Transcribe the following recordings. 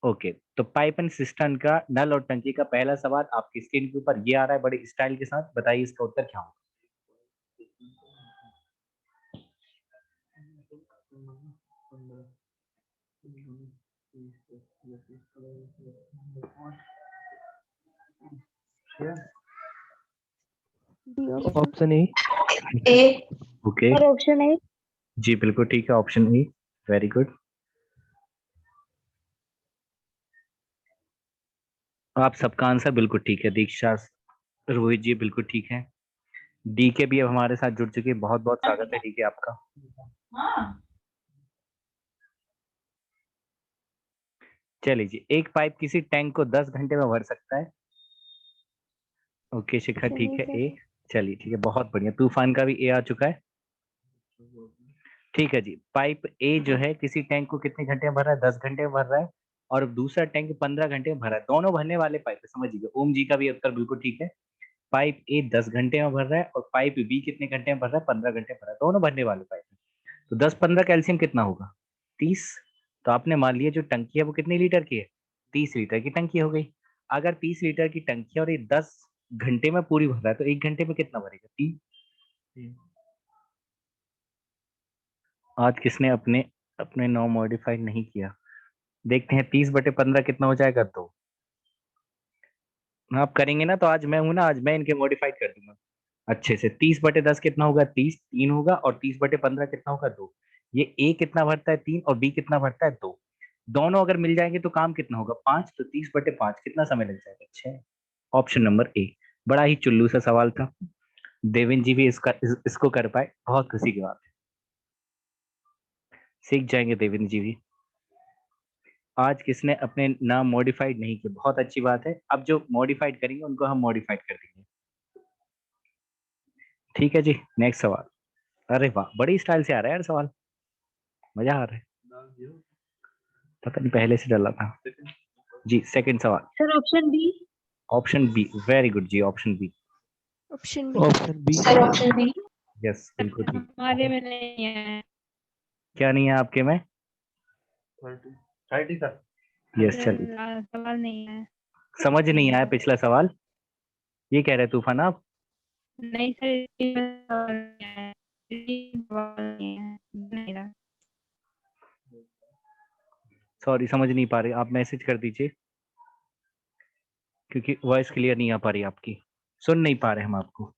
Okay, तो pipe and cistern का नल और टंकी का पहला सवाल आपकी स्क्रीन के ऊपर ये आ रहा है बड़े स्टाइल के साथ। बताइए इसका उत्तर क्या होगा। Option A. ओके, और ऑप्शन है जी बिल्कुल ठीक है, ऑप्शन ई। Very good. आप सबका आंसर बिल्कुल ठीक है। दीक्षा, रोहित जी बिल्कुल ठीक है। डी के भी अब हमारे साथ जुड़ चुके हैं, बहुत बहुत स्वागत है डी के आपका। चलिए जी, एक पाइप किसी टैंक को 10 घंटे में भर सकता है। ओके शिखा ठीक है, ए। चलिए ठीक है, बहुत बढ़िया। तूफान का भी ए आ चुका है। ठीक है जी, पाइप ए जो है किसी टैंक को कितने घंटे में भर रहा है, 10 घंटे में भर रहा है। और दूसरा टैंक 15 घंटे में भर रहा है। दोनों भरने वाले पाइप है, समझिए। ओम जी का भी उत्तर बिल्कुल ठीक है। पाइप ए 10 घंटे में भर रहा है और पाइप बी कितने घंटे में भर रहा है, 15 घंटे में भर रहा है। दोनों भरने वाले पाइप है। तो 10 15 कैल्शियम कितना होगा, 30। तो आपने मान लिया जो टंकी है वो कितने लीटर की है, 30 लीटर की टंकी हो गई। अगर 30 लीटर की टंकी है और ये 10 घंटे में पूरी भर रहा है तो 1 घंटे में कितना भरेगा, 3। आज किसने अपने अपने 9 मॉडिफाइड नहीं किया, देखते हैं। 30/15 कितना हो जाएगा, 2। आप करेंगे ना तो आज मैं हूं ना, आज मैं इनके मॉडिफाइड कर दूंगा अच्छे से। 30/10 कितना होगा, 30, 3 होगा। और 30/15 कितना होगा, 2। ये ए कितना भरता है, 3। और बी कितना भरता है, 2। दोनों अगर मिल जाएंगे तो काम कितना होगा, 5। तो 30/5 कितना समय लग जाएगा, 6। Option number A. बड़ा ही चुल्लू सा सवाल था। देवेंद्र जी भी इसको कर पाए, बहुत खुशी की बात है। सीख जाएंगे देवेंद्र जी भी। आज किसने अपने नाम मॉडिफाइड नहीं किए, बहुत अच्छी बात है। अब जो मॉडिफाइड करेंगे उनको हम मॉडिफाइड कर देंगे। ठीक है जी, नेक्स्ट सवाल। अरे वाह, बड़ी स्टाइल से आ रहा है यार सवाल, मजा आ रहा है। पता नहीं पहले से डला था। जी सेकंड सवाल। Sir option B. Option B, very good जी, option B. Option B. Sir option B yes बिल्कुल ठीक। हमारे में नहीं है। क्या नहीं है आपके में, 30 का। यस चलिए, सवाल नहीं है। समझ नहीं आया पिछला सवाल, ये कह रहे तूफान आप। नहीं सर, सवाल नहीं है। सवाल नहीं है, नहीं रहा। सॉरी समझ नहीं पा रहे, आप मैसेज कर दीजिए क्योंकि वॉइस क्लियर नहीं आ पा रही आपकी, सुन नहीं पा रहे हम आपको।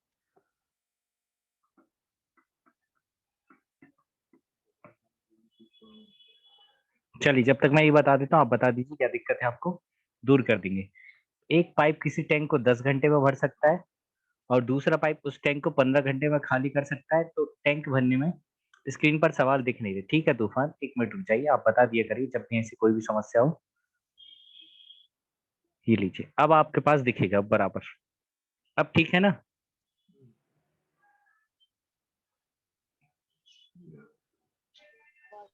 चलिए जब तक मैं ये बता देता हूँ आप बता दीजिए क्या दिक्कत है आपको, दूर कर देंगे। एक पाइप किसी टैंक को 10 घंटे में भर सकता है और दूसरा पाइप उस टैंक को 15 घंटे में खाली कर सकता है। तो टैंक भरने में स्क्रीन पर सवाल दिख नहीं रहे। ठीक है तूफान, 1 मिनट रुक जाइए, आप बता दिया करिए जब भी ऐसी कोई भी समस्या हो। ये लीजिए, अब आपके पास दिखेगा बराबर। अब ठीक है ना।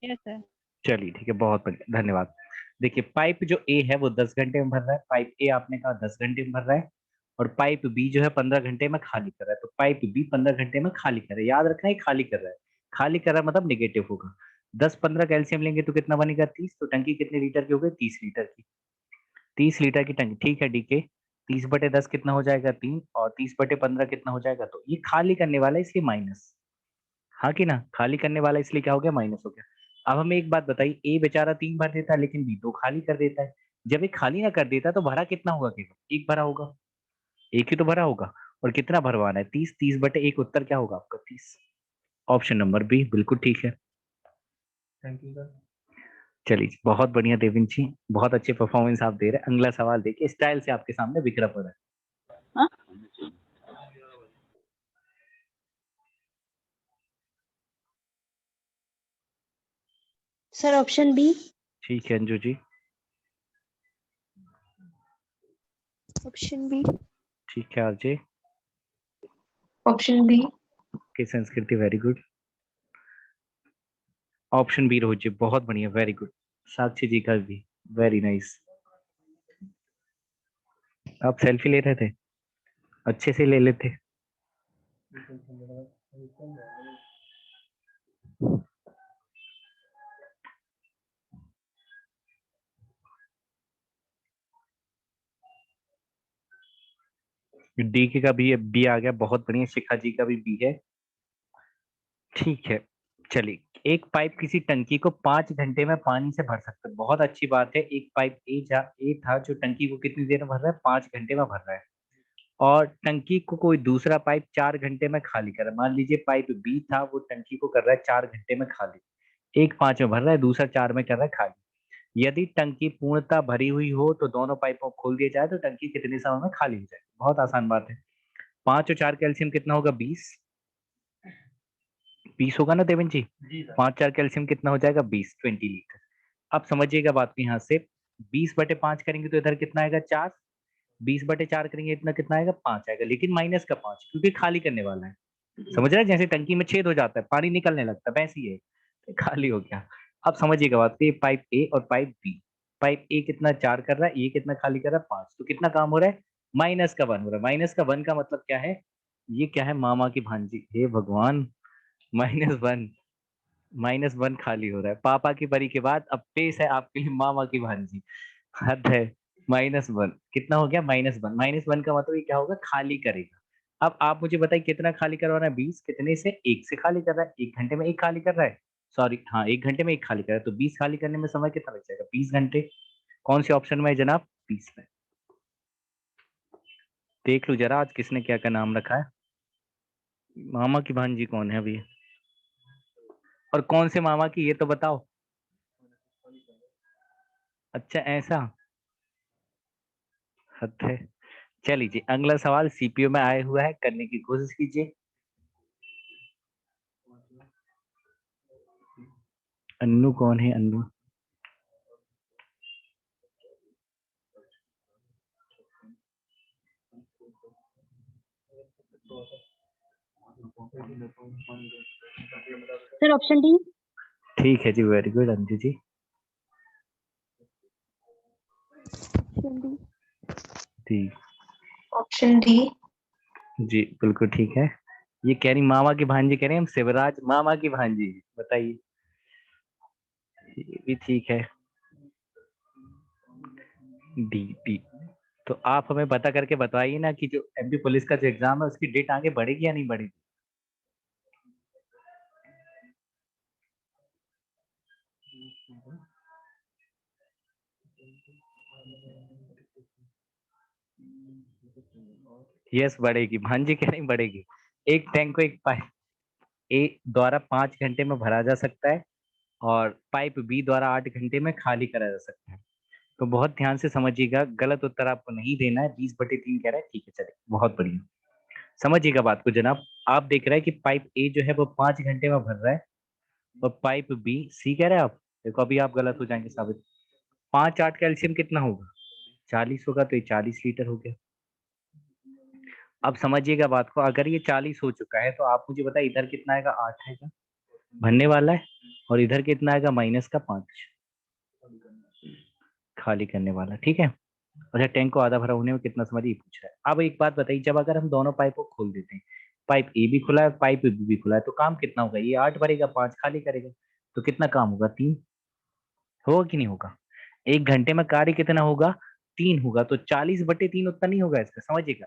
Yes sir. चलिए ठीक है, बहुत बढ़िया, धन्यवाद। देखिए पाइप जो ए है वो 10 घंटे में भर रहा है। पाइप ए आपने कहा 10 घंटे में भर रहा है। और पाइप बी जो है 15 घंटे में खाली कर रहा है। तो पाइप बी 15 घंटे में खाली कर रहा है, याद रखना है खाली कर रहा है। खाली कर रहा है मतलब निगेटिव होगा। 10 15 कैल्शियम लेंगे तो कितना बनेगा, 30। तो टंकी कितने लीटर की हो गई, 30 लीटर की। 30 लीटर की टंकी, ठीक है डीके। 30/10 कितना हो जाएगा, 3। और 30/15 कितना हो जाएगा, तो ये खाली करने वाला है इसलिए माइनस। हाँ कि ना, खाली करने वाला इसलिए क्या हो गया, माइनस हो गया। अब हमें एक बात बताइए, ए बेचारा 3 भर देता है लेकिन बी 2 खाली कर देता है। जब ये खाली ना कर देता तो भरा कितना होगा, केवल एक भरा होगा। एक ही तो भरा होगा। और कितना भरवाना है, 30। 30/1 उत्तर क्या होगा आपका, 30। ऑप्शन नंबर बी बिल्कुल ठीक है। Thank you sir. चलिए बहुत बढ़िया देविंद जी, बहुत अच्छे परफॉर्मेंस आप दे रहे हैं। अगला सवाल देखिए, स्टाइल से आपके सामने बिखरा पड़ा है। हाँ? Sir option B. ठीक है अंजू जी। Option B. ठीक है आरजे। Option B. की संस्कृति, very good. Option B Rohit ji, बहुत बढ़िया, वेरी गुड। साक्षी जी का भी, वेरी नाइस। आप सेल्फी ले रहे थे, अच्छे से ले लेते। डी के का भी बी आ गया, बहुत बढ़िया। शिखा जी का भी बी है, ठीक है। चलिए, एक पाइप किसी टंकी को 5 घंटे में पानी से भर सकता है, बहुत अच्छी बात है। एक पाइप ए था जो टंकी को कितनी देर में भर रहा है, 5 घंटे में भर रहा है। और टंकी को कोई दूसरा पाइप 4 घंटे में खाली कर रहा है। मान लीजिए पाइप बी था, वो टंकी को कर रहा है 4 घंटे में खाली। एक 5 में भर रहा है, दूसरा 4 में कर रहा है खाली। यदि टंकी पूर्णतः भरी हुई हो तो दोनों पाइपों को खोल दिया जाए तो टंकी कितने समय में खाली हो जाए। बहुत आसान बात है। 5 और 4 कैल्शियम कितना होगा, 20। 20 होगा ना देवेन जी? 5 4 कैल्शियम कितना हो जाएगा, 20, 20 लीटर। अब समझिएगा बात को यहाँ से। 20/5 करेंगे तो इधर कितना आएगा, 4। 20/4 करेंगे इतना कितना आएगा, 5 आएगा, लेकिन माइनस का 5 क्योंकि खाली करने वाला है। समझ रहे हैं? जैसे टंकी में छेद हो जाता है, पानी निकलने लगता है, वैसे ही है, तो खाली हो गया। अब समझिएगा बात को, ये पाइप ए और पाइप बी। पाइप ए कितना 4 कर रहा है, ये कितना खाली कर रहा है, 5। तो कितना काम हो रहा है, -1 हो रहा है। -1 का मतलब क्या है, ये क्या है, मामा की भांजी। हे भगवान, -1, -1 खाली हो रहा है। पापा की परी के बाद अब पेश है आपके लिए मामा की भांजी। हद है। -1 कितना हो गया, -1। -1 का मतलब ये क्या होगा, खाली करेगा। अब आप मुझे बताइए कितना खाली करवाना है, 20 कितने से, 1 से खाली कर रहा है। 1 घंटे में 1 खाली कर रहा है, सॉरी हाँ 1 घंटे में 1 खाली कर रहा है, तो 20 खाली करने में समय कितना लग जाएगा, 20 घंटे। कौन से ऑप्शन में है जनाब, 20 में। देख लो जरा आज किसने क्या क्या नाम रखा है। मामा की भांजी कौन है अभी, और कौन से मामा की, ये तो बताओ। अच्छा ऐसा, हद है। चलिए जी, अगला सवाल सीपीयू में आया हुआ है, करने की कोशिश कीजिए। अन्नू कौन है, अन्नू? Sir option D. ठीक है जी, very good Anju ji. Option D. ठीक, ऑप्शन डी। जी बिल्कुल ठीक है। ये कह रही मामा की भांजी, कह रहे हैं हम शिवराज मामा की भांजी। बताइए, ये भी ठीक है। D D. तो आप हमें पता करके बताइए ना कि जो एमपी पुलिस का जो एग्जाम है उसकी डेट आगे बढ़ेगी या नहीं बढ़ेगी। यस बढ़ेगी, भांजी कह रही बढ़ेगी। एक टैंक को एक पाइप ए द्वारा 5 घंटे में भरा जा सकता है, और पाइप बी द्वारा 8 घंटे में खाली करा जा सकता है। तो बहुत ध्यान से समझिएगा, गलत उत्तर आपको नहीं देना है। 20/3 कह रहा है, ठीक है चलिए, बहुत बढ़िया। समझिएगा बात को जनाब। आप देख रहे हैं कि पाइप ए जो है वो 5 घंटे में भर रहा है, और पाइप बी सी कह रहे हैं आप। देखो अभी आप गलत हो जाएंगे साबित। 5 8 कैल्शियम कितना होगा, 40 होगा, तो ये 40 लीटर हो गया। अब समझिएगा बात को, अगर ये 40 हो चुका है तो आप मुझे बताइए इधर कितना आएगा, 8 आएगा, भरने वाला है। और इधर कितना आएगा, -5 खाली करने वाला, ठीक है। अच्छा, टैंक को आधा भरा होने में कितना समय, ये पूछ रहा है। अब एक बात बताइए, जब अगर हम दोनों पाइप को खोल देते हैं, पाइप ए भी खुला है, पाइप बी भी खुला है, तो काम कितना होगा, ये 8 भरेगा, 5 खाली करेगा, तो कितना काम होगा, 3। होगा कि नहीं होगा? 1 घंटे में कार्य कितना होगा, 3 होगा, तो 40/3 उतना नहीं होगा इसका, समझिएगा।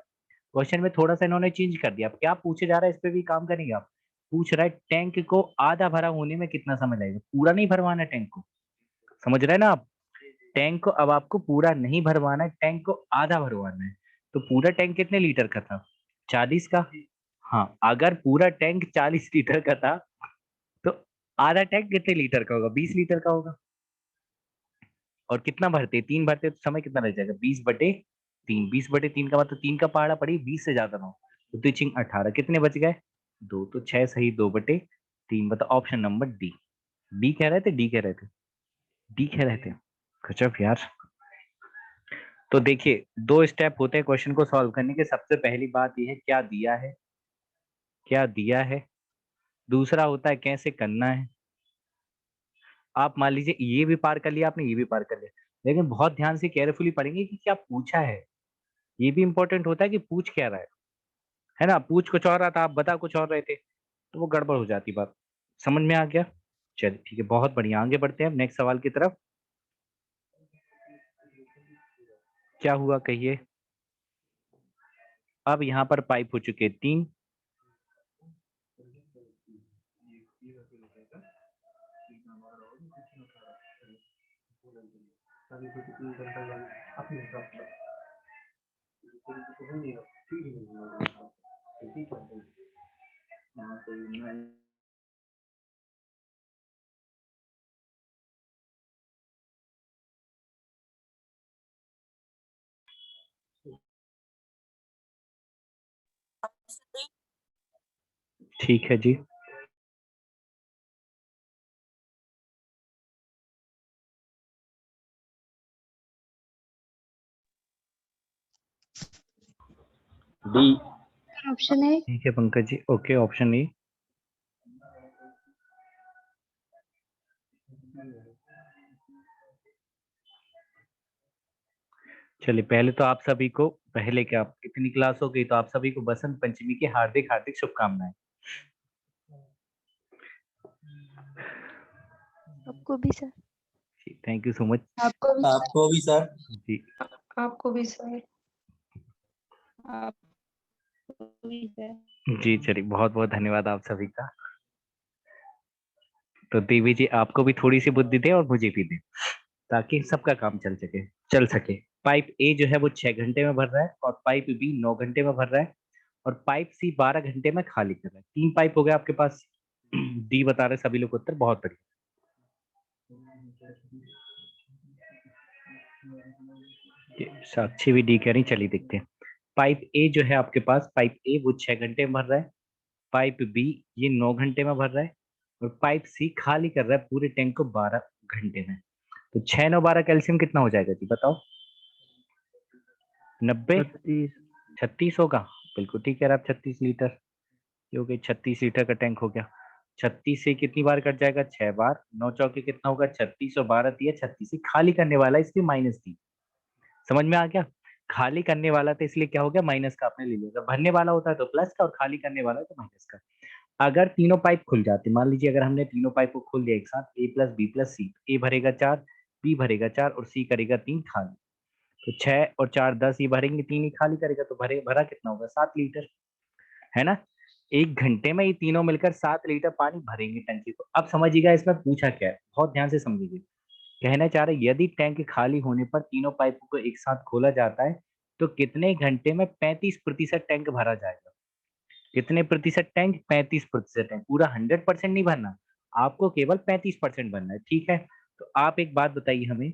क्वेश्चन में थोड़ा सा इन्होंने चेंज कर दिया। अब क्या पूछे जा रहा है, इस पे भी काम करेंगे आप। पूछ रहा है टैंक को आधा भरा होने में कितना समय लगेगा, पूरा नहीं भरवाना है टैंक को। समझ रहे हैं ना आप? टैंक को अब आपको पूरा नहीं भरवाना है, टैंक को आधा भरवाना है। तो पूरा टैंक कितने लीटर का था, 40 का। हाँ, अगर पूरा टैंक 40 लीटर का था तो आधा टैंक कितने लीटर का होगा, 20 लीटर का होगा। और कितना भरते, 3 भरते तो समय कितना लग जाएगा, 20/3। 20/3 का मतलब 3 का पहाड़ा पड़ी, 20 से ज्यादा ना हो, तो टीचिंग 18, कितने बच गए, 2, तो 6 सही, 2/3। बता ऑप्शन नंबर डी। बी कह रहे थे, डी कह रहे थे, डी कह रहे थे। गजब यार। तो देखिए, 2 स्टेप होते हैं क्वेश्चन को सॉल्व करने के। सबसे पहली बात यह है क्या दिया है, क्या दिया है। दूसरा होता है कैसे करना है। आप मान लीजिए ये भी पार कर लिया आपने, ये भी पार कर लिया, लेकिन बहुत ध्यान से केयरफुली पढ़ेंगे कि क्या पूछा है। ये भी इंपॉर्टेंट होता है कि पूछ क्या रहा है ना। पूछ कुछ और रहा था, आप बता कुछ और रहे थे, तो वो गड़बड़ हो जाती बात। समझ में आ गया? चलिए ठीक है, बहुत बढ़िया, आगे बढ़ते हैं नेक्स्ट सवाल की तरफ। क्या हुआ कहिए। अब यहाँ पर पाइप हो चुके 3, ठीक है जी। डी। ऑप्शन है। ठीक है Pankaj ji, okay, option A. चलिए, पहले तो आप सभी को, पहले क्या इतनी क्लास हो गई तो आप सभी को बसंत पंचमी की हार्दिक हार्दिक शुभकामनाएं। आपको भी sir. Thank you so much आपको भी आपको भी सर। जी। आपको भी सर। आपको भी सर। जी चलिए, बहुत बहुत धन्यवाद आप सभी का। तो देवी जी आपको भी थोड़ी सी बुद्धि दे और मुझे भी दे, ताकि सबका काम चल सके। पाइप ए जो है वो 6 घंटे में भर रहा है, और पाइप बी 9 घंटे में भर रहा है, और पाइप सी 12 घंटे में खाली कर रहा है। 3 पाइप हो गए आपके पास। डी बता रहे सभी लोग उत्तर, बहुत बढ़िया। साक्षी भी डी कह रही, चलिए देखते हैं। पाइप ए जो है आपके पास, पाइप ए वो 6 घंटे में भर रहा है, पाइप बी ये 9 घंटे में भर रहा है, और पाइप सी खाली कर रहा है पूरे टैंक को 12 घंटे में। तो 6 9 12 कैल्शियम कितना हो जाएगा जी, बताओ। 90, 36 होगा। बिल्कुल ठीक है, आप 36 लीटर, ये हो गई 36 लीटर का टैंक हो गया। 36 से कितनी बार कट जाएगा, 6 बार। 9 चौके कितना होगा, 36, और 12 × 36 खाली करने वाला है, इसलिए -3। समझ में आ गया। खाली करने वाला था इसलिए क्या हो गया, माइनस का आपने ले लिया। अगर भरने वाला होता है तो प्लस का, और खाली करने वाला है तो माइनस का। अगर तीनों पाइप खुल जाते, मान लीजिए अगर हमने तीनों पाइप को खोल दिया एक साथ, ए प्लस बी प्लस सी, ए भरेगा 4, बी भरेगा 4, और सी करेगा 3 खाली। तो 6 और 4 10, ये भरेंगे, 3 ही खाली करेगा, तो भरा कितना होगा, 7 लीटर, है ना। 1 घंटे में ये तीनों मिलकर 7 लीटर पानी भरेंगे टंकी को। अब समझिएगा इसमें पूछा क्या है, बहुत ध्यान से समझिए। कहना चाह रहे, यदि टैंक खाली होने पर तीनों पाइपों को एक साथ खोला जाता है तो कितने घंटे में 35% टैंक भरा जाएगा। कितने प्रतिशत टैंक, 35% टैंक। पूरा 100% नहीं भरना, आपको केवल 35% भरना है, ठीक है। तो आप एक बात बताइए हमें,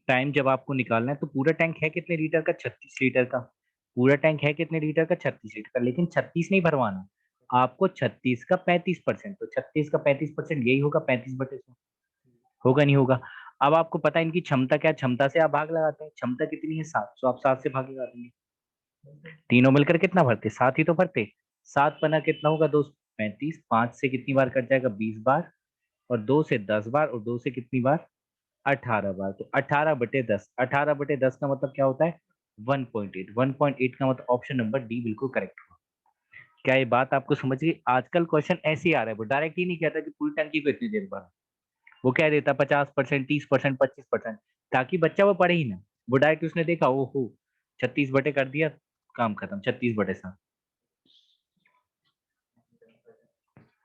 टाइम जब आपको निकालना है तो पूरा टैंक है कितने लीटर का, 36 लीटर का। पूरा टैंक है कितने लीटर का, 36 लीटर का, लेकिन 36 नहीं भरवाना आपको, 36 का 35%। तो 36 का 35% यही होगा 35/100, होगा नहीं होगा। अब आपको पता है इनकी क्षमता क्या है, क्षमता से आप भाग लगाते हैं। क्षमता कितनी है, 7, तो आप 7 से भाग लगा देंगे। तीनों मिलकर कितना भरते, 7 ही तो भरते। 7 पना कितना होगा, 235। 5 से कितनी बार कट जाएगा, 20 बार, और 2 से 10 बार, और 2 से कितनी बार, 18 बार। तो 18/10, 18/10 का मतलब क्या होता है, 1.8। 1.8 का मतलब ऑप्शन नंबर डी बिल्कुल करेक्ट हुआ। क्या ये बात आपको समझ गई। आजकल क्वेश्चन ऐसे ही आ रहा है, वो डायरेक्ट ही नहीं कहता कि पूरी टंकी को इतनी देर भर, वो कह देता 50%, 30%, 25%, ताकि बच्चा वो पढ़े ही ना। वो डायरेक्ट उसने देखा, ओहो 36 कर दिया, काम खत्म, 36/7।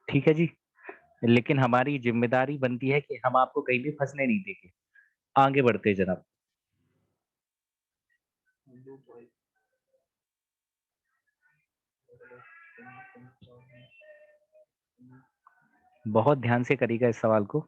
ठीक है जी। लेकिन हमारी जिम्मेदारी बनती है कि हम आपको कहीं भी फंसने नहीं देंगे। आगे बढ़ते हैं जनाब। बहुत ध्यान से करिएगा इस सवाल को।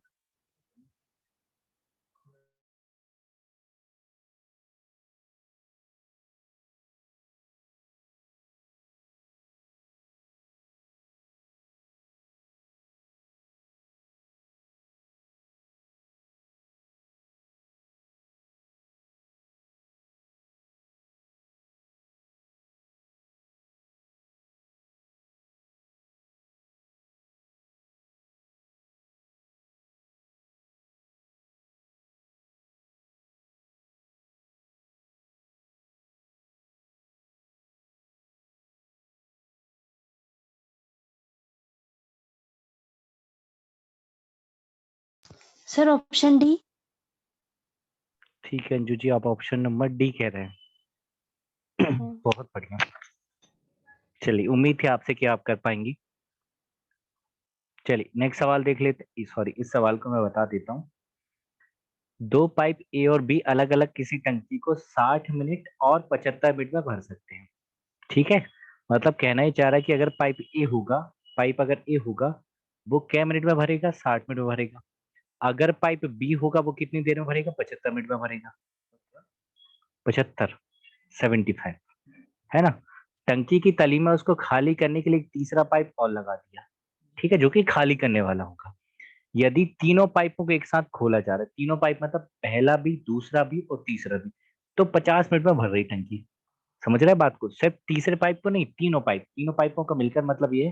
Sir option D. ठीक है अंजू जी, आप ऑप्शन नंबर डी कह रहे हैं। बहुत बढ़िया। चलिए, उम्मीद थी आपसे कि आप कर पाएंगी। चलिए नेक्स्ट सवाल देख लेते, सॉरी इस सवाल को मैं बता देता हूँ। दो पाइप ए और बी अलग अलग किसी टंकी को 60 मिनट और 75 मिनट में भर सकते हैं। ठीक है, मतलब कहना ही चाह रहा है कि अगर पाइप अगर ए होगा वो क्या मिनट में भरेगा, 60 मिनट में भरेगा। अगर पाइप बी होगा वो कितनी देर में भरेगा, 75 मिनट में भरेगा। 75, 75, है ना। टंकी की तली में उसको खाली करने के लिए एक तीसरा पाइप और लगा दिया, ठीक है, जो कि खाली करने वाला होगा। यदि तीनों पाइपों को एक साथ खोला जा रहा है, तीनों पाइप मतलब पहला भी, दूसरा भी और तीसरा भी, तो 50 मिनट में भर रही टंकी। समझ रहे हैं बात को, सिर्फ तीसरे पाइप को नहीं, तीनों पाइपों का मिलकर मतलब ये है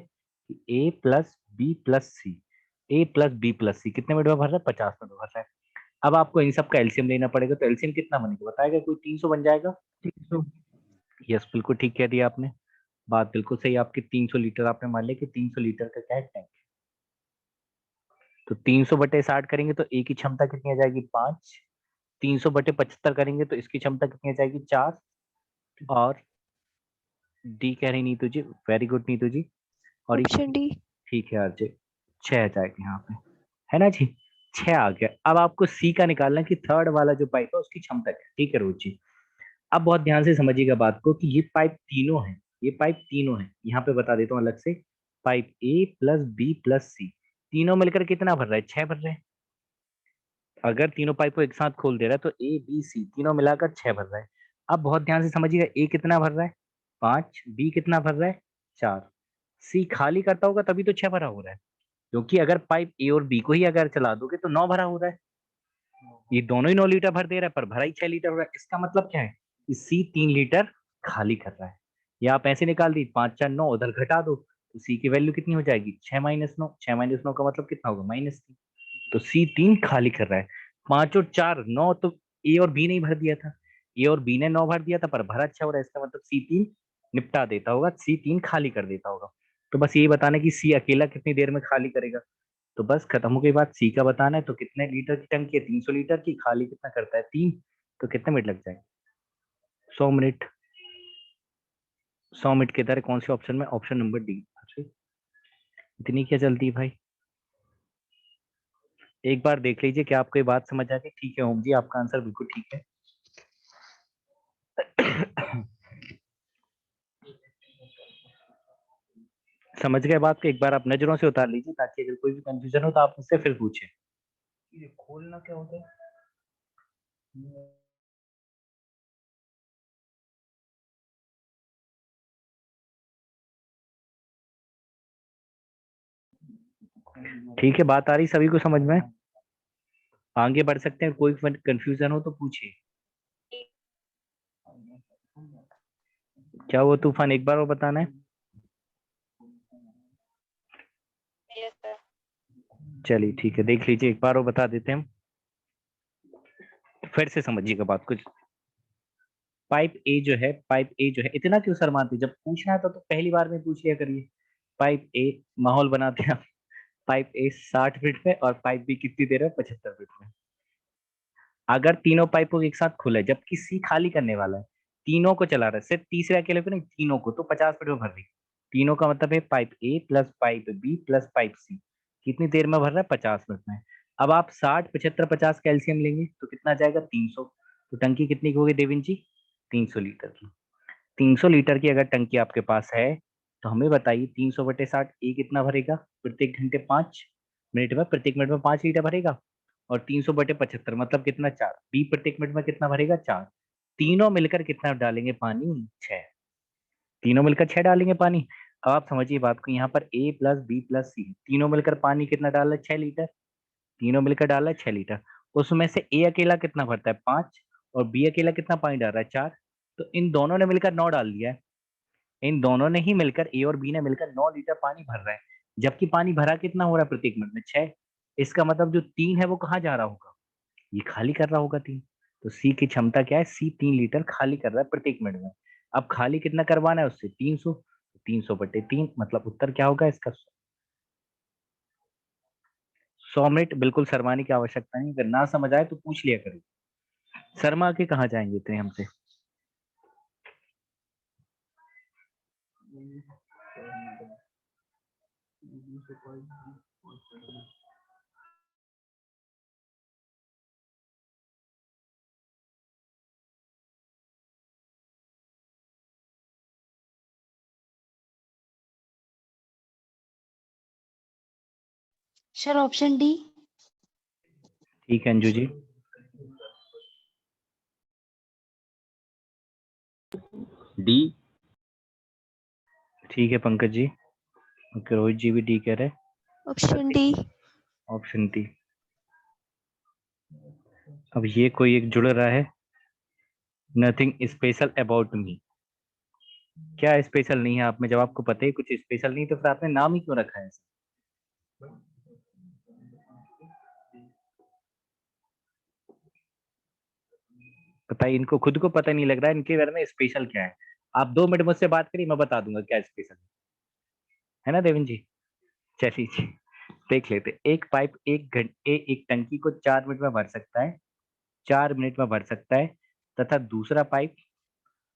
कि ए प्लस बी प्लस सी, ए प्लस बी प्लस सी कितने मिनट में भर रहा है, 50 मिनट में भर रहा है। अब आपको इन सब का एलसीएम लेना पड़ेगा, तो एलसीएम कितना बनेगा बताएगा कोई, 300 बन जाएगा। 300, यस बिल्कुल ठीक कह दिया आपने, बात बिल्कुल सही आपकी। 300 लीटर आपने मान लिया कि 300 लीटर का क्या है टैंक, तो 300 बटे 60 करेंगे तो ए की क्षमता कितनी आ जाएगी, 5। 300 बटे 75 करेंगे तो इसकी क्षमता कितनी आ जाएगी, 4। और डी कह रही नीतू जी, वेरी गुड नीतू जी। और ऑप्शन डी। ठीक है आरजे, 6 आ जाएगा यहाँ पे, है ना जी। 6 आ गया। अब आपको सी का निकालना है कि थर्ड वाला जो पाइप है उसकी क्षमता क्या है, ठीक है रोज जी। अब बहुत ध्यान से समझिएगा बात को कि ये पाइप तीनों है, ये पाइप तीनों है, यहाँ पे बता देता हूँ अलग से। Pipe A plus B plus C तीनों मिलकर कितना भर रहा है, 6 भर रहे हैं। अगर तीनों पाइप को एक साथ खोल दे रहा है तो ए बी सी तीनों मिलाकर 6 भर रहा है। अब बहुत ध्यान से समझिएगा, ए कितना भर रहा है, 5, बी कितना भर रहा है, 4, सी खाली करता होगा तभी तो 6 भरा हो रहा है। क्योंकि अगर पाइप ए और बी को ही अगर चला दोगे तो 9 भरा हो रहा है। ये दोनों ही 9 लीटर भर दे रहा है पर भरा ही 6 लीटर हो रहा है। इसका मतलब क्या है कि सी 3 लीटर खाली कर रहा है। या आप ऐसे निकाल दी, 5 4 9 उधर घटा दो तो सी की वैल्यू कितनी हो जाएगी, 6 माइनस 9, 6 माइनस 9 का मतलब कितना होगा, -3। तो सी 3 खाली कर रहा है। 5 और 4 9, तो ए और बी ने ही भर दिया था, ए और बी ने 9 भर दिया था पर भरा 6 हो रहा है। इसका मतलब सी 3 निपटा देता होगा, सी 3 खाली कर देता होगा। तो बस यही बताना है कि सी अकेला कितनी देर में खाली करेगा। तो बस खत्म हो गई बात, सी का बताना है। तो कितने लीटर की टंकी है, 300 लीटर की, खाली कितना करता है, 3। तो कितने मिनट लग जाएंगे, 100 मिनट। 100 मिनट के दर कौन से ऑप्शन में, ऑप्शन नंबर डी। इतनी क्या जल्दी भाई, एक बार देख लीजिए क्या आपको ये बात समझ आ गई। ठीक है ओम जी, आपका आंसर बिल्कुल ठीक है। समझ गए बात को, एक बार आप नजरों से उतार लीजिए ताकि अगर कोई भी कंफ्यूजन हो तो आप मुझसे फिर पूछें। ये खोलना क्या होता है, ठीक है बात आ रही सभी को समझ में, आगे बढ़ सकते हैं, कोई कंफ्यूजन हो तो पूछिए। क्या वो तूफान, एक बार और बताना है। Yes sir. चलिए ठीक है, देख लीजिए एक बार और बता देते हैं हम, फिर से समझिएगा बात कुछ। पाइप ए जो है इतना क्यों शर्माते, जब पूछना है तो पहली बार में पूछ लिया करिए। पाइप ए, माहौल बनाते हैं आप। पाइप ए 60 फीट में और पाइप बी कितनी देर में, 75 फीट में। अगर तीनों पाइपों को एक साथ खुला है जबकि सी खाली करने वाला है, तीनों को चला रहा है, सिर्फ तीसरे अकेले को नहीं, तीनों को, तो 50 फीट में भर रही। तीनों का मतलब है pipe A plus pipe B plus pipe C कितनी देर में भर रहा है, 50 मिनट में। अब आप 60 75 50 कैल्शियम लेंगे तो कितना जाएगा, 300। तो टंकी कितनी की होगी देविन जी, 300 लीटर की। 300 लीटर की अगर टंकी आपके पास है तो हमें बताइए 300 बटे 60, ए कितना भरेगा, प्रत्येक घंटे 5 मिनट में, प्रत्येक मिनट में 5 लीटर भरेगा। और 300 बटे 75 मतलब कितना, 4, बी प्रत्येक मिनट में कितना भरेगा, 4। तीनों मिलकर कितना डालेंगे पानी, 6। तीनों मिलकर 6 डालेंगे पानी। अब आप समझिए बात को, यहाँ पर ए प्लस बी प्लस सी तीनों मिलकर पानी कितना डाला है, 6 लीटर। तीनों मिलकर डाला है 6 लीटर। उसमें से ए अकेला कितना भरता है, 5। और बी अकेला कितना पानी डाल रहा है, 4। तो इन दोनों ने मिलकर 9 डाल दिया है। इन दोनों ने ही मिलकर, ए और बी ने मिलकर 9 लीटर पानी भर रहा है। जबकि पानी भरा कितना हो रहा है प्रत्येक मिनट में, 6। इसका मतलब जो 3 है वो कहाँ जा रहा होगा, ये खाली कर रहा होगा 3। तो सी की क्षमता क्या है, सी 3 लीटर खाली कर रहा है प्रत्येक मिनट में। अब खाली कितना करवाना है उससे, 300। 300 बटे 3 मतलब उत्तर क्या होगा इसका, 100 मिनट। बिल्कुल शर्माने की आवश्यकता नहीं, अगर ना समझ आए तो पूछ लिया करो। शर्मा के कहाँ जाएंगे इतने हमसे। Sir option D. ठीक है अंजू जी। डी। ठीक है पंकज जी। ओके, रोहित जी भी डी कह रहे हैं। Option D. Option D. अब ये कोई एक जुड़ रहा है, नथिंग स्पेशल अबाउट मी। क्या स्पेशल नहीं है आप में? जब आपको पता है कुछ स्पेशल नहीं तो फिर आपने नाम ही क्यों रखा है ऐसा? बताइए, इनको खुद को पता नहीं लग रहा है इनके बारे में स्पेशल क्या है। आप 2 मिनट मुझसे बात करिए, मैं बता दूंगा क्या स्पेशल है ना देवेन जी। चलिए जी, देख लेते। एक पाइप एक घंटे एक टंकी को 4 मिनट में भर सकता है, 4 मिनट में भर सकता है, तथा दूसरा पाइप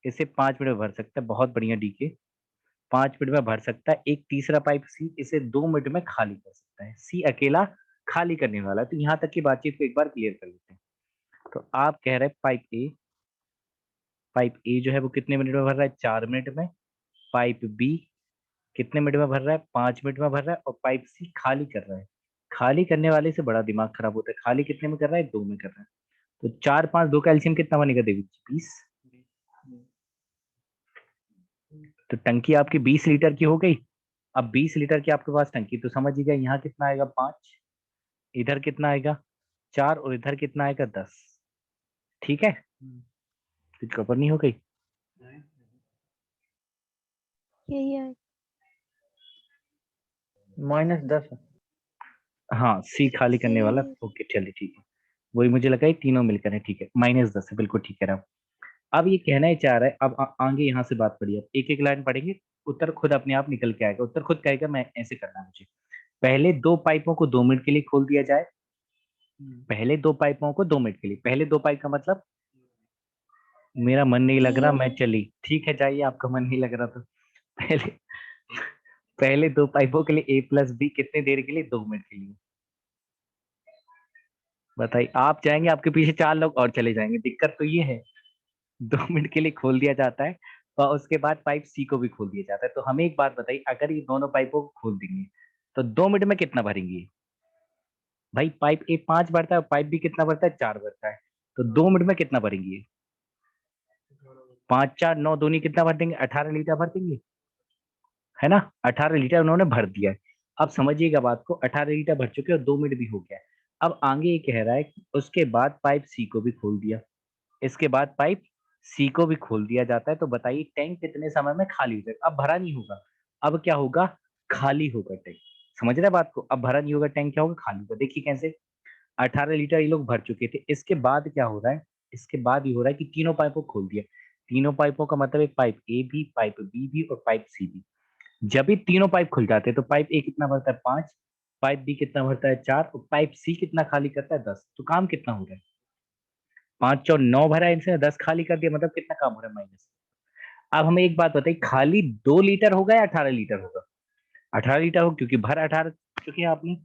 इसे 5 मिनट में भर सकता है। बहुत बढ़िया डीके। 5 मिनट में भर सकता है। एक तीसरा पाइप सी इसे 2 मिनट में खाली कर सकता है। सी अकेला खाली करने वाला है। तो यहाँ तक की बातचीत को एक बार क्लियर कर लेते हैं। तो आप कह रहे हैं पाइप ए जो है वो कितने मिनट में भर रहा है? 4 मिनट में। पाइप बी कितने मिनट में भर रहा है? 5 मिनट में भर रहा है। और पाइप सी खाली कर रहा है। खाली करने वाले से बड़ा दिमाग खराब होता है। खाली कितने में कर रहा है? 2 में कर रहा है। तो 4 5 2 कैल्शियम कितना बनेगा देवी? 20। तो टंकी आपकी 20 लीटर की हो गई। अब 20 लीटर की आपके पास टंकी, तो समझिएगा यहाँ कितना आएगा? 5। इधर कितना आएगा? 4। और इधर कितना आएगा? 10। ठीक है, कुछ गड़बड़ नहीं हो गई? यही है। -10। हाँ, सी खाली करने वाला। ओके चलिए ठीक है, वही मुझे लगा ये तीनों मिलकर है। ठीक है, -10 है, बिल्कुल ठीक है रहा। अब ये कहना ही चाह रहा है, अब आगे यहाँ से बात पढ़िए। अब एक एक लाइन पढ़ेंगे, उत्तर खुद अपने आप निकल के आएगा। उत्तर खुद कहेगा मैं ऐसे करना है मुझे। पहले दो पाइपों को 2 मिनट के लिए खोल दिया जाए। पहले दो पाइपों को 2 मिनट के लिए। पहले दो पाइप का मतलब मेरा मन नहीं लग रहा, मैं चली। ठीक है जाइए, आपका मन नहीं लग रहा तो पहले पहले दो पाइपों के लिए A प्लस बी कितने देर के लिए? 2 मिनट के लिए। बताइए, आप जाएंगे, आपके पीछे 4 लोग और चले जाएंगे। दिक्कत तो ये है, 2 मिनट के लिए खोल दिया जाता है और उसके बाद पाइप सी को भी खोल दिया जाता है। तो हमें एक बात बताइए, अगर ये दोनों पाइपों को खोल देंगे तो 2 मिनट में कितना भरेंगे? भाई पाइप ए 5 भरता है और पाइप बी कितना भरता है? 4 भरता है। तो 2 मिनट में कितना भरेंगे? 5 4 9 दूनी कितना भर देंगे? 18 लीटर भर देंगे, है ना? 18 लीटर उन्होंने भर दिया है। अब समझिएगा बात को, 18 लीटर भर चुके और 2 मिनट भी हो गया है। अब आगे ये कह रहा है कि उसके बाद पाइप सी को भी खोल दिया। इसके बाद पाइप सी को भी खोल दिया जाता है। तो बताइए टैंक कितने समय में खाली हो जाएगा? अब भरा नहीं होगा, अब क्या होगा? खाली होगा टैंक। समझ रहे हैं बात को? अब भरा नहीं होगा, टैंक क्या होगा? खाली होगा। देखिए कैसे, 18 लीटर ये लोग भर चुके थे। इसके बाद क्या हो रहा है? इसके बाद ये हो रहा है कि तीनों पाइपों को खोल दिया। तीनों पाइपों का मतलब एक पाइप ए भी, पाइप बी भी और पाइप सी भी। जब भी तीनों पाइप खुल जाते हैं तो पाइप ए कितना भरता है? 5। पाइप बी कितना भरता है? 4। और पाइप सी कितना खाली करता है? 10। तो काम कितना हो रहा है? 5 और 9 भरा है, इनसे 10 खाली कर दिया, मतलब कितना काम हो रहा है? माइनस। अब हमें एक बात बताइए, खाली 2 लीटर होगा या 18 लीटर होगा? 18 लीटर हो, क्योंकि भर 18 चुके हैं आपने।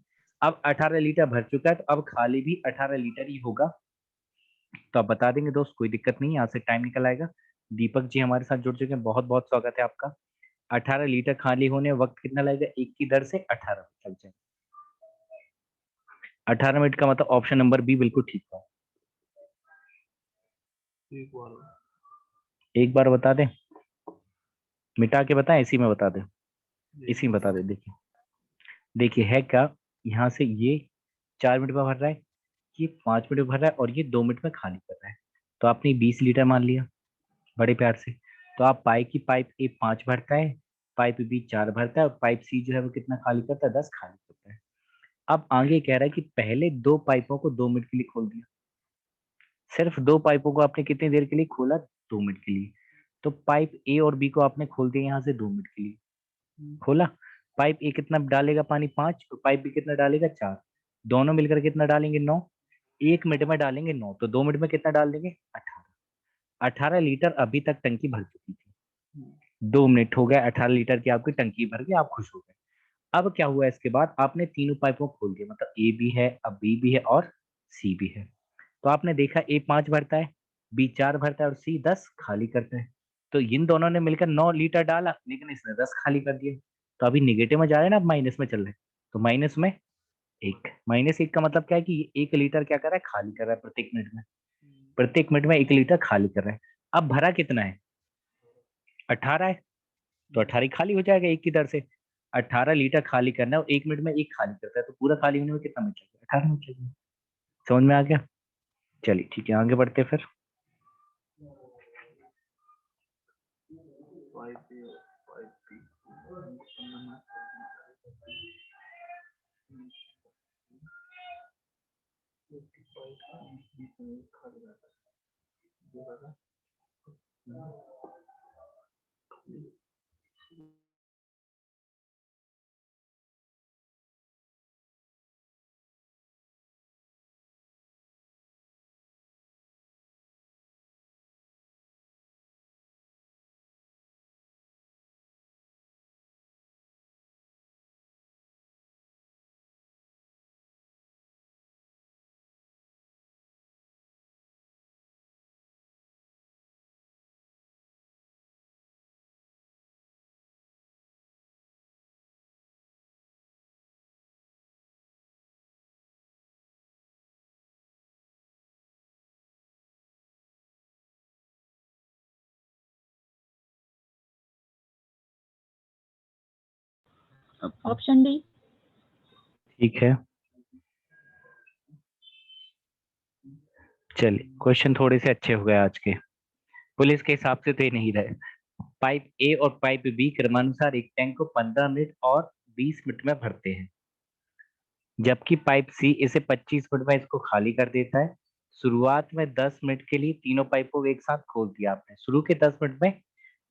अब 18 लीटर भर चुका है तो अब खाली भी 18 लीटर ही होगा। तो आप बता देंगे दोस्त, कोई दिक्कत नहीं है, यहाँ से टाइम निकल आएगा। दीपक जी हमारे साथ जुड़ चुके हैं, बहुत बहुत स्वागत है आपका। 18 लीटर खाली होने वक्त कितना लगेगा? 1 की दर से 18 लग जाए। 18 मिनट का मतलब ऑप्शन नंबर बी बिल्कुल ठीक था। एक बार बता दें, मिटा के बताएं, इसी में बता दें? इसी में बता दें। देखिए देखिए है क्या, यहाँ से ये 4 मिनट में भर रहा है, ये 5 मिनट में भर रहा है और ये 2 मिनट में खाली कर रहा है। तो आपने 20 लीटर मान लिया बड़े प्यार से। तो आप पाई की पाइप ए 5 भरता है, पाइप बी 4 भरता है और पाइप सी जो है वो कितना खाली करता है? 10 खाली करता है। अब आगे कह रहा है कि पहले दो पाइपों को 2 मिनट के लिए खोल दिया। सिर्फ दो पाइपों को आपने कितनी देर के लिए खोला? 2 मिनट के लिए। तो पाइप ए और बी को आपने खोल दिया यहाँ से 2 मिनट के लिए। खोला, पाइप ए कितना डालेगा पानी? 5। और पाइप बी कितना डालेगा? 4। दोनों मिलकर कितना डालेंगे? 9। 1 मिनट में डालेंगे 9, तो 2 मिनट में कितना डाल देंगे? 18। 18 लीटर अभी तक टंकी भर चुकी थी। 2 मिनट हो गए, 18 लीटर की आपकी टंकी भर गई, आप खुश हो गए। अब क्या हुआ, इसके बाद आपने तीनों पाइपों को खोल दिया, मतलब ए भी है, अब बी भी है और सी भी है। तो आपने देखा ए 5 भरता है, बी 4 भरता है और सी 10 खाली करता है। तो इन दोनों ने मिलकर 9 लीटर डाला, लेकिन इसने 10 खाली कर दिए। तो अभी निगेटिव में जा रहे हैं ना, अब माइनस में चल रहे हैं। तो माइनस में एक, माइनस एक का मतलब क्या है कि ये 1 लीटर क्या कर रहा है, खाली कर रहा है प्रत्येक मिनट में। प्रत्येक मिनट में 1 लीटर खाली कर रहा है। अब भरा कितना है, 18 है। तो 18 खाली हो जाएगा एक की दर से। 18 लीटर खाली करना है और 1 मिनट में एक खाली करता है, तो पूरा खाली होने में कितना मिनट लगेगा, 18 मिनट लगेगा। समझ में आ गया? चलिए ठीक है, आगे बढ़ते हैं फिर। Option D. ठीक है, चलिए क्वेश्चन थोड़े से अच्छे हो गए आज के, पुलिस के हिसाब से तो ये नहीं रहे। पाइप ए और पाइप बी क्रमानुसार एक टैंक को 15 मिनट और 20 मिनट में भरते हैं, जबकि पाइप सी इसे 25 मिनट में इसको खाली कर देता है। शुरुआत में 10 मिनट के लिए तीनों पाइपों को एक साथ खोल दिया आपने। शुरू के 10 मिनट में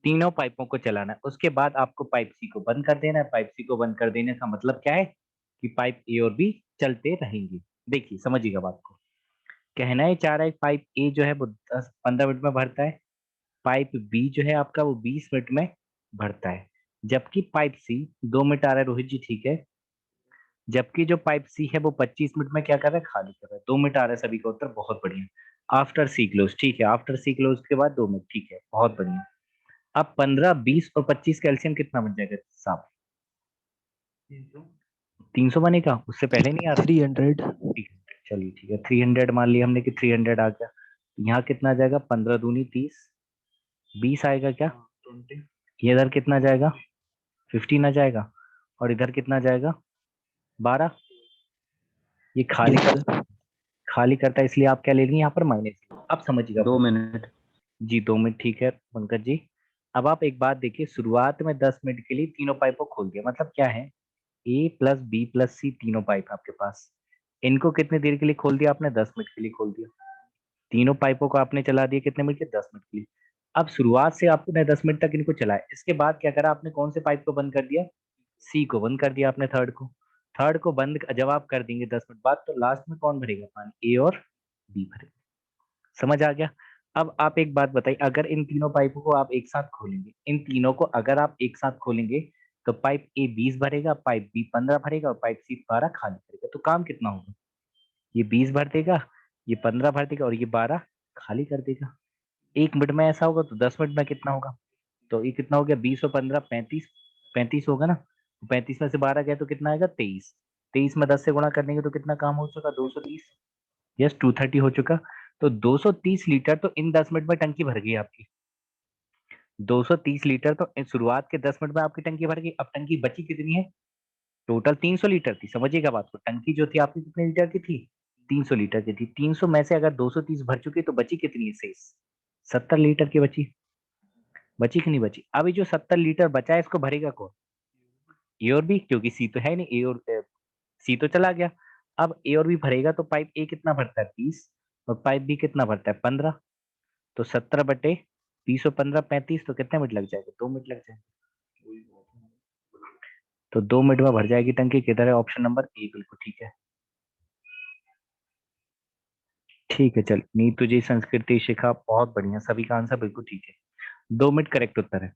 तीनों पाइपों को चलाना है, उसके बाद आपको पाइप सी को बंद कर देना है। पाइप सी को बंद कर देने का मतलब क्या है कि पाइप ए और बी चलते रहेंगे। देखिए समझिएगा बात को, कहना ही चाह रहा है पाइप ए जो है वो 10-15 मिनट में भरता है, पाइप बी जो है आपका वो 20 मिनट में भरता है, जबकि पाइप सी 2 मिनट आ रहा है रोहित जी, ठीक है। जबकि जो पाइप सी है वो 25 मिनट में क्या कर रहा है, खाली कर रहा है। 2 मिनट आ रहा है सभी का उत्तर, बहुत बढ़िया। आफ्टर सी क्लोज, ठीक है, आफ्टर सी क्लोज के बाद 2 मिनट, ठीक है, बहुत बढ़िया। अब 15, 20 और 25 का एलसीएम कितना बन जाएगा साहब? 300 बनेगा, उससे पहले नहीं आ रहा? 300। ठीक है, चलिए ठीक है, 300 मान लिया हमने कि 300 आ गया। यहाँ कितना आ जाएगा, 15 दूनी 30, 20 आएगा क्या? ये इधर कितना जाएगा, 15 आ जाएगा। और इधर कितना जाएगा, 12। ये खाली यस कर, सर। खाली करता है, इसलिए आप क्या ले लेंगे यहाँ पर, माइनस। अब समझिएगा 2 मिनट। जी, 2 मिनट, ठीक है पंकज जी। अब आप एक बात देखिए, शुरुआत में 10 मिनट के लिए तीनों पाइप को खोल दिया, मतलब क्या है, ए प्लस बी प्लस सी तीनों पाइप आपके पास, इनको कितने देर के लिए खोल दिया आपने, 10 मिनट के लिए खोल दिया। तीनों पाइपों को आपने चला दिया कितने मिनट के, 10 मिनट के लिए। अब शुरुआत से आपने 10 मिनट तक इनको चलाया, इसके बाद क्या करा आपने, कौन से पाइप को बंद कर दिया, सी को बंद कर दिया आपने, थर्ड को। थर्ड को बंद जब आप कर देंगे 10 मिनट बाद, तो लास्ट में कौन भरेगा पानी, ए और बी भरेगा। समझ आ गया? अब आप एक बात बताइए, अगर इन तीनों पाइपों को आप एक साथ खोलेंगे, इन तीनों को अगर आप एक साथ खोलेंगे, तो पाइप ए 20 भरेगा, पाइप बी 15 भरेगा और पाइप सी 12 खाली करेगा। तो काम कितना होगा, ये 20 भर देगा, ये 15 भर देगा और ये 12 खाली कर देगा। 1 मिनट में ऐसा होगा, तो 10 मिनट में कितना होगा, तो ये कितना हो गया, 20 और 15 35, 35 होगा ना। 35 में से 12 गया तो कितना आएगा, 23। 23 में 10 से गुणा कर देंगे तो कितना काम हो चुका, 230। यस, 230 हो चुका। तो 230 लीटर तो इन 10 मिनट में टंकी भर गई आपकी। 230 लीटर तो शुरुआत के 10 मिनट में आपकी टंकी भर गई। अब टंकी बची कितनी है, टोटल 300 लीटर थी। समझिएगा बात को, टंकी जो थी आपकी कितने लीटर की थी, 300 लीटर की थी। 300 में से अगर 230 भर चुकी तो बची कितनी है शेष, 70 लीटर की बची। बची कि नहीं बची? अभी जो 70 लीटर बचा है इसको भरेगा कौन, ए और बी, क्योंकि सी तो है नहीं, ए और सी तो चला गया। अब ए और बी भरेगा, तो पाइप ए कितना भरता है, 30, और पाइप बी कितना भरता है, 15। तो 70 बटे 30 और 15 35, तो कितने मिनट लग जाएगा, 2 मिनट लग जाएंगे। तो 2 मिनट में भर जाएगी टंकी। किधर है, ऑप्शन नंबर ए, बिल्कुल ठीक है। ठीक है, चल नीतू जी, संस्कृति शिखा, बहुत बढ़िया, सभी का आंसर बिल्कुल ठीक है। 2 मिनट करेक्ट उत्तर है।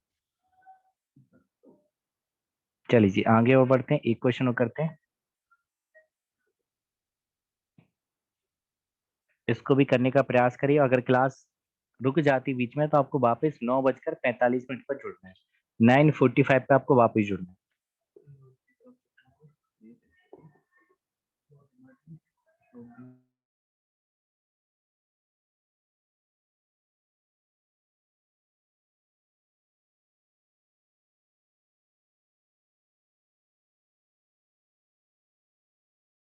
चलिए जी आगे और बढ़ते हैं, एक क्वेश्चन और करते हैं। इसको भी करने का प्रयास करिए। अगर क्लास रुक जाती बीच में तो आपको वापस 9:45 पर जुड़ना है। 9:45 पे आपको वापस जुड़ना है।